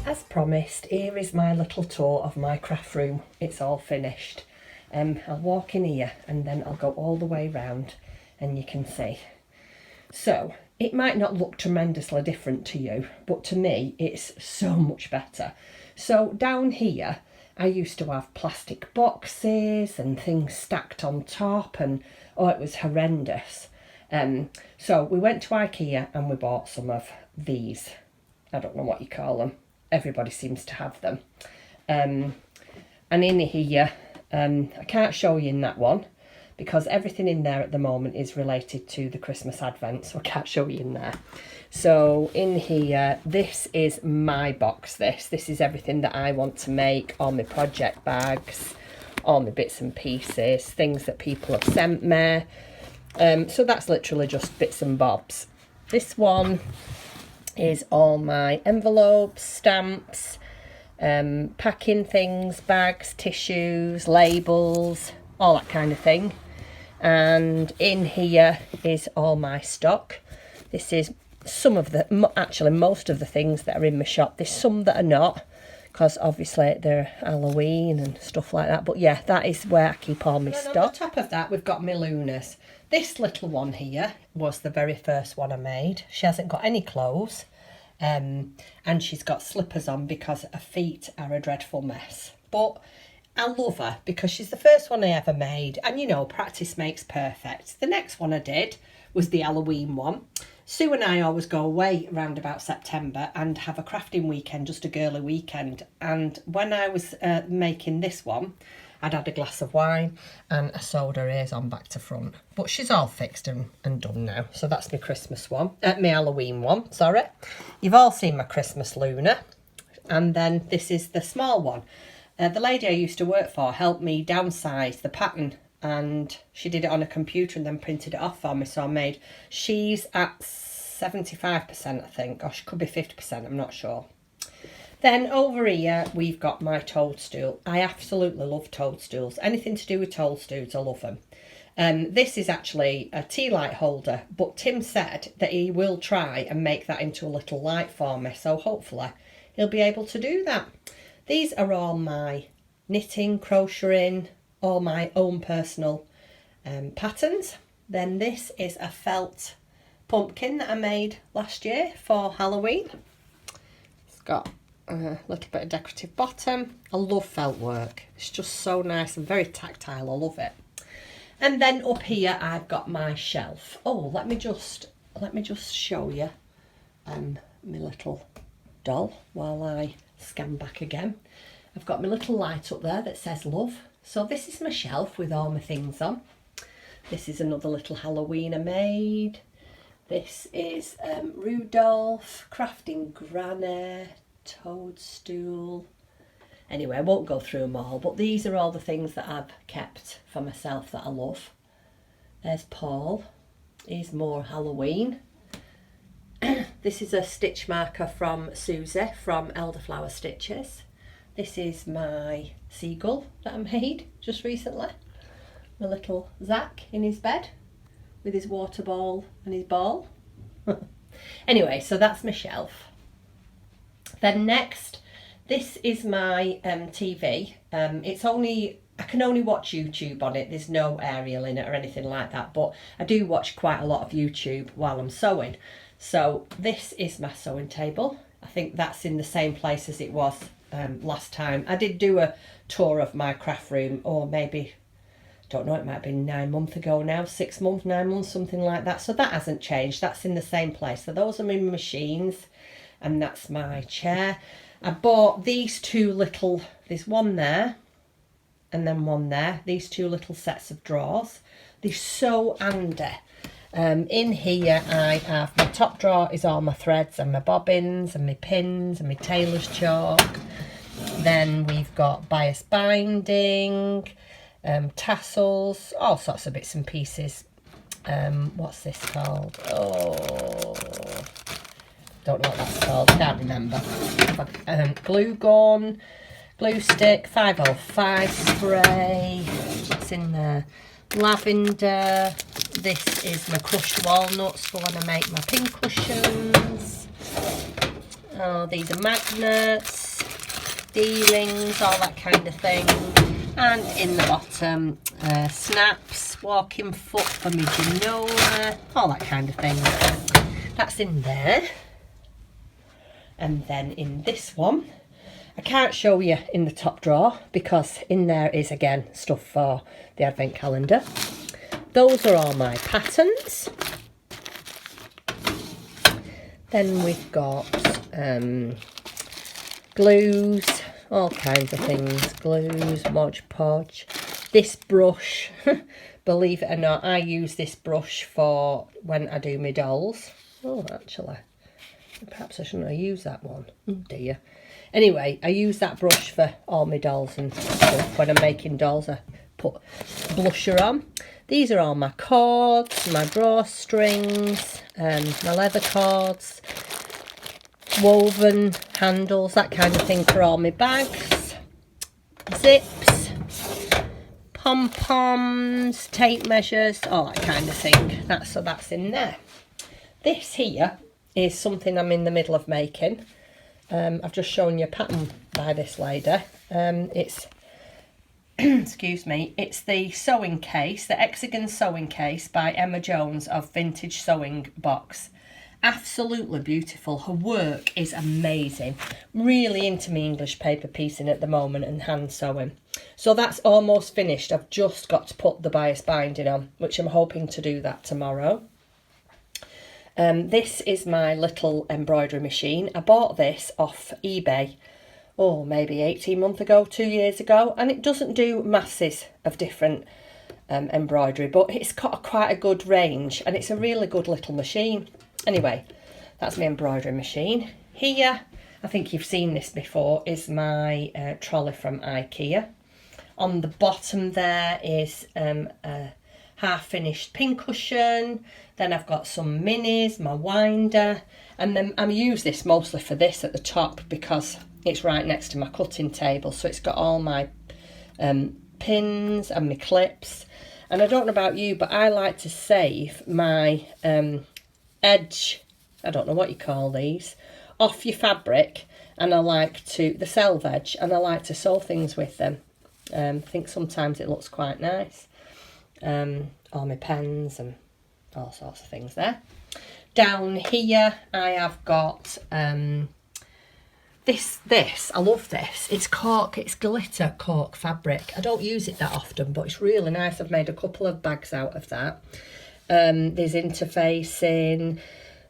as promised, here is my little tour of my craft room. It's all finished. I'll walk in here and then I'll go all the way round and you can see. So it might not look tremendously different to you, but to me it's so much better. So down here I used to have plastic boxes and things stacked on top, and oh, it was horrendous. So we went to IKEA and we bought some of these. I don't know what you call them. Everybody seems to have them. And in here, I can't show you in that one because everything in there at the moment is related to the Christmas Advent, so I can't show you in there. So in here, this is my box. This is everything that I want to make, all my project bags, all my bits and pieces, things that people have sent me. So that's literally just bits and bobs. This one is all my envelopes, stamps, packing things, bags, tissues, labels, all that kind of thing. And in here is all my stock. This is some of the, actually most of the things that are in my shop. There's some that are not, because obviously they're Halloween and stuff like that. But yeah, that is where I keep all my stuff. On the top of that, we've got my Lunas. This little one here was the very first one I made. She hasn't got any clothes, and she's got slippers on because her feet are a dreadful mess. But I love her because she's the first one I ever made, and you know, practice makes perfect. The next one I did was the Halloween one. Sue and I always go away around about September and have a crafting weekend, just a girly weekend. And when I was making this one, I'd had a glass of wine and I sewed her ears on back to front. But she's all fixed and done now. So that's my Christmas one, my Halloween one, sorry. You've all seen my Christmas Luna. And then this is the small one. The lady I used to work for helped me downsize the pattern, and she did it on a computer and then printed it off for me. So I made, she's at 75%, I think, or she could be 50%, I'm not sure. Then over here we've got my toadstool. I absolutely love toadstools. Anything to do with toadstools, I love them. This is actually a tea light holder, but Tim said that he will try and make that into a little light for me, so hopefully he'll be able to do that. These are all my knitting, crocheting, all my own personal patterns. Then this is a felt pumpkin that I made last year for Halloween. It's got a little bit of decorative bottom. I love felt work. It's just so nice and very tactile. I love it. And then up here I've got my shelf. Oh, let me just show you my little doll while I scan back again. I've got my little light up there that says love. So this is my shelf with all my things on. This is another little Halloween I made. This is Rudolph, Crafting Granny, Toadstool. Anyway, I won't go through them all, but these are all the things that I've kept for myself that I love. There's Paul. He's more Halloween. This is a stitch marker from Susie from Elderflower Stitches. This is my seagull that I made just recently. My little Zach in his bed with his water ball and his ball. Anyway, so that's my shelf. Then next, this is my TV. It's only, I can only watch YouTube on it. There's no aerial in it or anything like that, but I do watch quite a lot of YouTube while I'm sewing. So this is my sewing table. I think that's in the same place as it was last time. I did do a tour of my craft room, or maybe, don't know, it might have been 9 months ago now, 6 months, 9 months, something like that. So that hasn't changed. That's in the same place. So those are my machines, and that's my chair. I bought these two little, there's one there and then one there, these two little sets of drawers. They're so handy. In here I have, my top drawer is all my threads and my bobbins and my pins and my tailor's chalk. Then we've got bias binding, tassels, all sorts of bits and pieces. What's this called? Oh, don't know what that's called, can't remember. Glue gun, glue stick, 505 spray, what's in there? Lavender. This is my crushed walnuts for when I make my pin cushions. Oh, these are magnets. D-rings, all that kind of thing. And in the bottom, snaps, walking foot for my granola, all that kind of thing. That's in there. And then in this one, I can't show you in the top drawer because in there is again stuff for the advent calendar. Those are all my patterns. Then we've got glues, all kinds of things, glues, Mod Podge. This brush, believe it or not, I use this brush for when I do my dolls. Oh, actually, perhaps I shouldn't have used that one. Oh dear. Anyway, I use that brush for all my dolls and stuff. When I'm making dolls, I put blusher on. These are all my cords, my drawstrings, my leather cords, woven handles, that kind of thing for all my bags, zips, pom-poms, tape measures, all that kind of thing. So that's in there. This here is something I'm in the middle of making. I've just shown you a pattern by this lady. It's excuse me, it's the sewing case, the hexagon sewing case by Emma Jones of Vintage Sewing Box. Absolutely beautiful. Her work is amazing. Really into me English paper piecing at the moment and hand sewing. So that's almost finished. I've just got to put the bias binding on, which I'm hoping to do that tomorrow. This is my little embroidery machine. I bought this off eBay, oh, maybe 18 months ago, 2 years ago, and it doesn't do masses of different embroidery, but it's got quite a good range and it's a really good little machine. Anyway, that's my embroidery machine. Here, I think you've seen this before, is my trolley from IKEA. On the bottom there is a half-finished pincushion. Then I've got some minis, my winder, and then I use this mostly for this at the top because it's right next to my cutting table, so it's got all my pins and my clips. And I don't know about you, but I like to save my edge, I don't know what you call these, off your fabric, and I like to, the selve edge, and I like to sew things with them. I think sometimes it looks quite nice. All my pens and all sorts of things there. Down here I have got this, I love this. It's cork, it's glitter cork fabric. I don't use it that often, but it's really nice. I've made a couple of bags out of that. There's interfacing,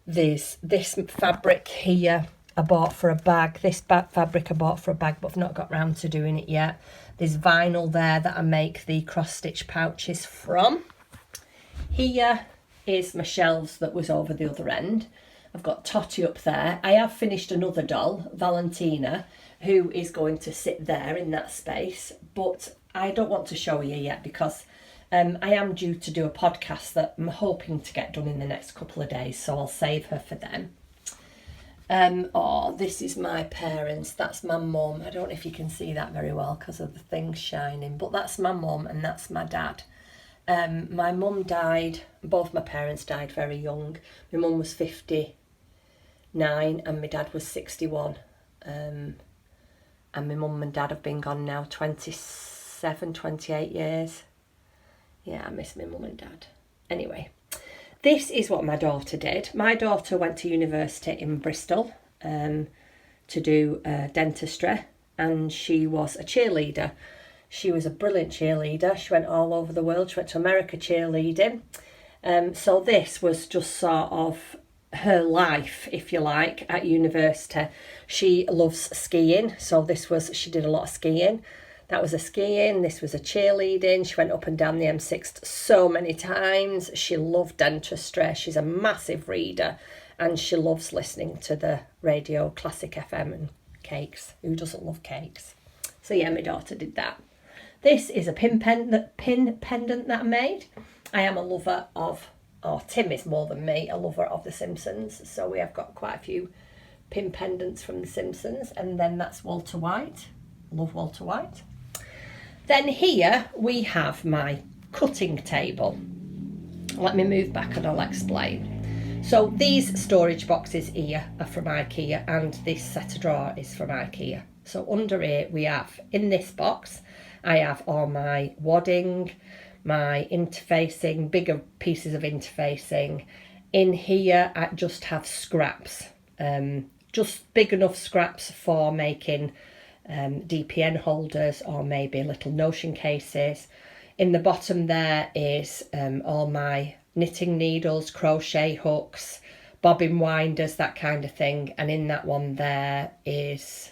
there's this fabric here I bought for a bag. This fabric I bought for a bag, but I've not got round to doing it yet. There's vinyl there that I make the cross-stitch pouches from. Here is my shelves that was over the other end. I've got Totty up there. I have finished another doll, Valentina, who is going to sit there in that space, but I don't want to show you yet because I am due to do a podcast that I'm hoping to get done in the next couple of days, so I'll save her for them. Oh, this is my parents. That's my mum. I don't know if you can see that very well because of the things shining, but that's my mum and that's my dad. My mum died, both my parents died very young. My mum was 59 and my dad was 61. And my mum and dad have been gone now 27, 28 years. Yeah, I miss my mum and dad. Anyway, this is what my daughter did. My daughter went to university in Bristol to do dentistry, and she was a cheerleader. She was a brilliant cheerleader. She went all over the world. She went to America cheerleading. So this was just sort of her life, if you like, at university. She loves skiing, so she did a lot of skiing. That was a skiing, this was a cheerleading. She went up and down the M6 so many times. She loved dentistry. She's a massive reader and she loves listening to the radio, Classic FM and cakes. Who doesn't love cakes? So yeah, my daughter did that. This is a pin pendant that I made. I am a lover of, Tim is more than me, a lover of The Simpsons. So we have got quite a few pin pendants from The Simpsons. And then that's Walter White. Love Walter White. Then here we have my cutting table. Let me move back and I'll explain. So these storage boxes here are from IKEA and this set of drawer is from IKEA. So under here we have, in this box, I have all my wadding, my interfacing, bigger pieces of interfacing. In here I just have scraps, just big enough scraps for making DPN holders or maybe little notion cases. In the bottom there is all my knitting needles, crochet hooks, bobbin winders, that kind of thing. And in that one there is,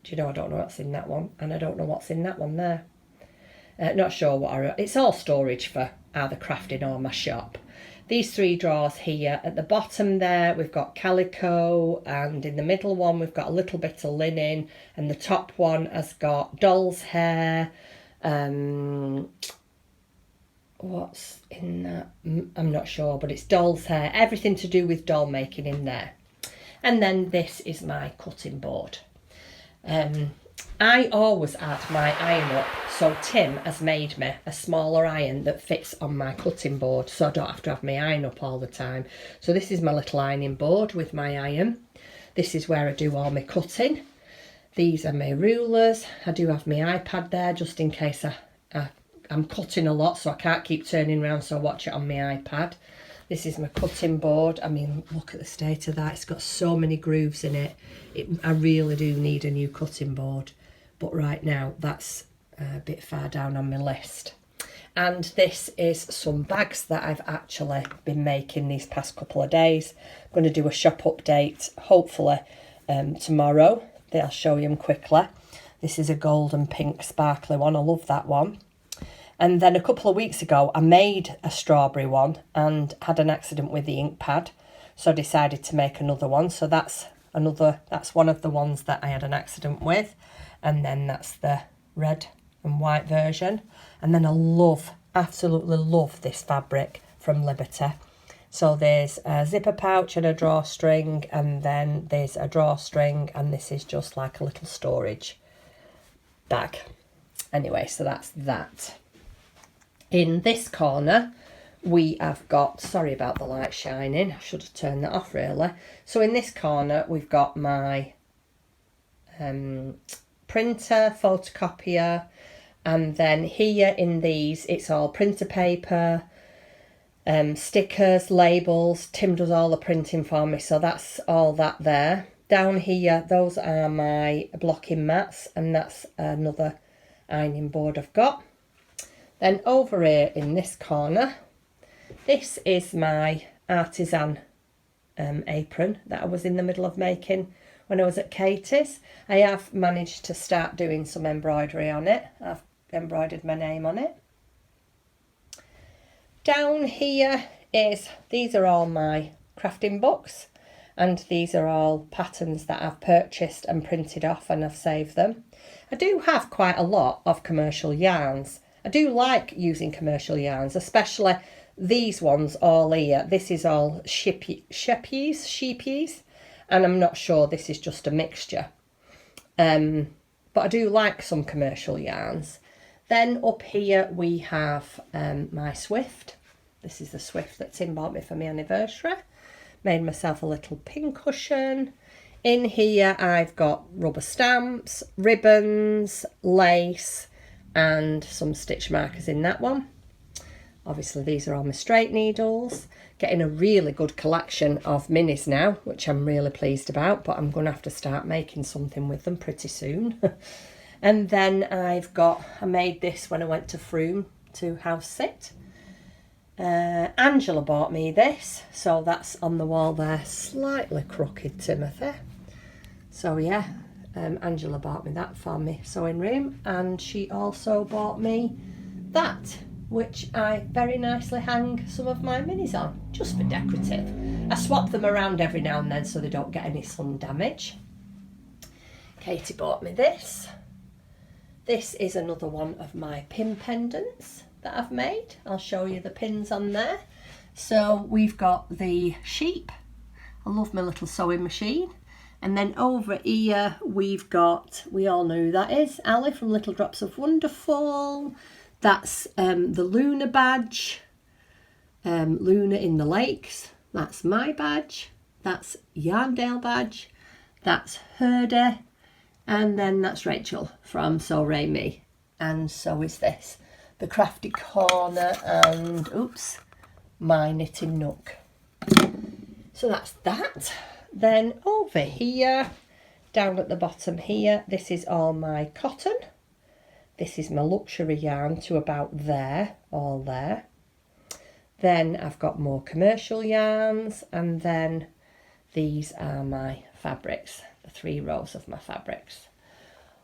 do you know, I don't know what's in that one, and I don't know what's in that one there. Not sure what it's all storage for either crafting or my shop. These 3 drawers here, at the bottom there we've got calico, and in the middle one we've got a little bit of linen, and the top one has got doll's hair. What's in that? I'm not sure, but it's doll's hair, everything to do with doll making in there. And then this is my cutting board. I always add my iron up, so Tim has made me a smaller iron that fits on my cutting board, so I don't have to have my iron up all the time. So this is my little ironing board with my iron. This is where I do all my cutting. These are my rulers. I do have my iPad there just in case I'm cutting a lot, so I can't keep turning around, so I watch it on my iPad. This is my cutting board. I mean, look at the state of that. It's got so many grooves in it. I really do need a new cutting board. But right now, that's a bit far down on my list. And this is some bags that I've actually been making these past couple of days. I'm going to do a shop update, hopefully, tomorrow. I'll show you them quickly. This is a gold and pink sparkly one. I love that one. And then a couple of weeks ago, I made a strawberry one and had an accident with the ink pad. So I decided to make another one. So that's one of the ones that I had an accident with. And then that's the red and white version. And then I absolutely love this fabric from Liberty. So there's a zipper pouch and a drawstring, and then there's a drawstring, and this is just like a little storage bag. Anyway, so that's that. In this corner, we have got, sorry about the light shining, I should have turned that off really. So in this corner, we've got my printer, photocopier, and then here in these, it's all printer paper, stickers, labels. Tim does all the printing for me, so that's all that there. Down here, those are my blocking mats, and that's another ironing board I've got. Then over here in this corner, this is my artisan apron that I was in the middle of making when I was at Katie's. I have managed to start doing some embroidery on it. I've embroidered my name on it. Down here these are all my crafting books, and these are all patterns that I've purchased and printed off, and I've saved them. I do have quite a lot of commercial yarns. I do like using commercial yarns, especially these ones all here. This is all sheepies, and I'm not sure this is just a mixture. But I do like some commercial yarns. Then up here we have my Swift. This is the Swift that Tim bought me for my anniversary. Made myself a little pin cushion. In here I've got rubber stamps, ribbons, lace, and some stitch markers in that one. Obviously these are all my straight needles. Getting a really good collection of minis now, which I'm really pleased about, but I'm going to have to start making something with them pretty soon. And then I made this when I went to Frome to house sit. Angela bought me this, so that's on the wall there, slightly crooked, Timothy. So yeah, Angela bought me that for me sewing room, and she also bought me that, which I very nicely hang some of my minis on, just for decorative. I swap them around every now and then so they don't get any sun damage. Katie bought me this. This is another one of my pin pendants that I've made. I'll show you the pins on there. So we've got the sheep. I love my little sewing machine. And then over here we've got, we all know who that is, Ali from Little Drops of Wonderful. That's the Luna badge, Luna in the Lakes. That's my badge. That's Yarndale badge. That's Herder. And then that's Rachel from So Ray Me. And so is this, the Crafty Corner and, oops, my knitting nook. So that's that. Then over here, down at the bottom here, this is all my cotton. This is my luxury yarn to about there, all there. Then I've got more commercial yarns, and then these are my fabrics, the 3 rows of my fabrics.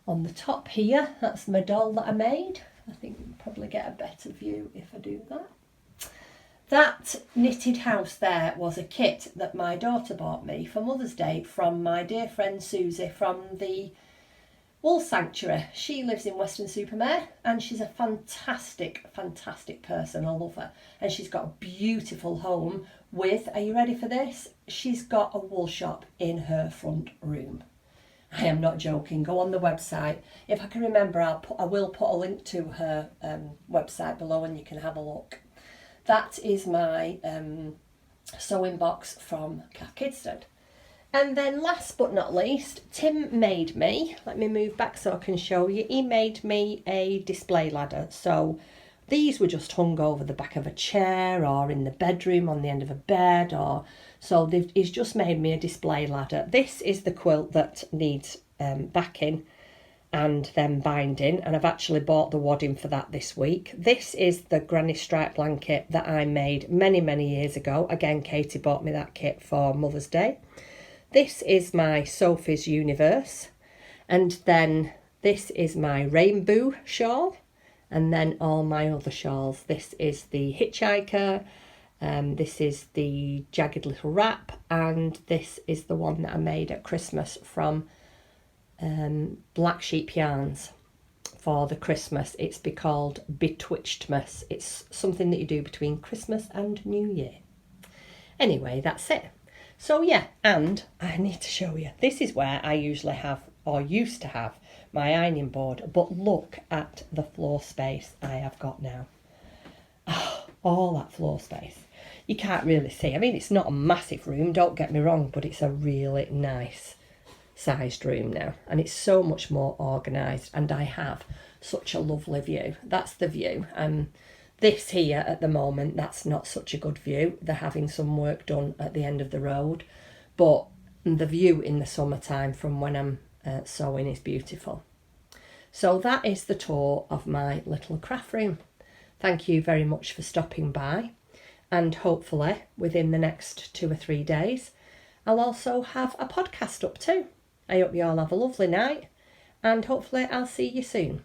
On the top here, that's my doll that I made. I think you can probably get a better view if I do that. That knitted house there was a kit that my daughter bought me for Mother's Day from my dear friend Susie from the Wool Sanctuary. She lives in Weston-super-Mare and she's a fantastic, fantastic person. I love her. And she's got a beautiful home with, are you ready for this? She's got a wool shop in her front room. I am not joking. Go on the website. If I can remember, I will put a link to her website below and you can have a look. That is my sewing box from Kath Kidston. And then last but not least, Tim made me, let me move back so I can show you, he made me a display ladder. So these were just hung over the back of a chair or in the bedroom on the end of a bed, or so he's just made me a display ladder. This is the quilt that needs backing and then binding, and I've actually bought the wadding for that this week. This is the granny stripe blanket that I made many years ago. Again, Katie bought me that kit for Mother's Day. This is my Sophie's Universe, and then this is my rainbow shawl, and then all my other shawls. This is the Hitchhiker, this is the Jagged Little Wrap, and this is the one that I made at Christmas from Black Sheep Yarns for the Christmas. It's called Betwitchedmas. It's something that you do between Christmas and New Year. Anyway, that's it. So yeah, and I need to show you. This is where I usually have, or used to have, my ironing board. But look at the floor space I have got now. Oh, all that floor space. You can't really see. I mean, it's not a massive room, don't get me wrong, but it's a really nice sized room now, and it's so much more organised, and I have such a lovely view. That's the view. This here at the moment, that's not such a good view. They're having some work done at the end of the road, but the view in the summertime from when I'm sewing is beautiful. So that is the tour of my little craft room. Thank you very much for stopping by, and hopefully within the next 2 or 3 days I'll also have a podcast up too. I hope you all have a lovely night, and hopefully I'll see you soon.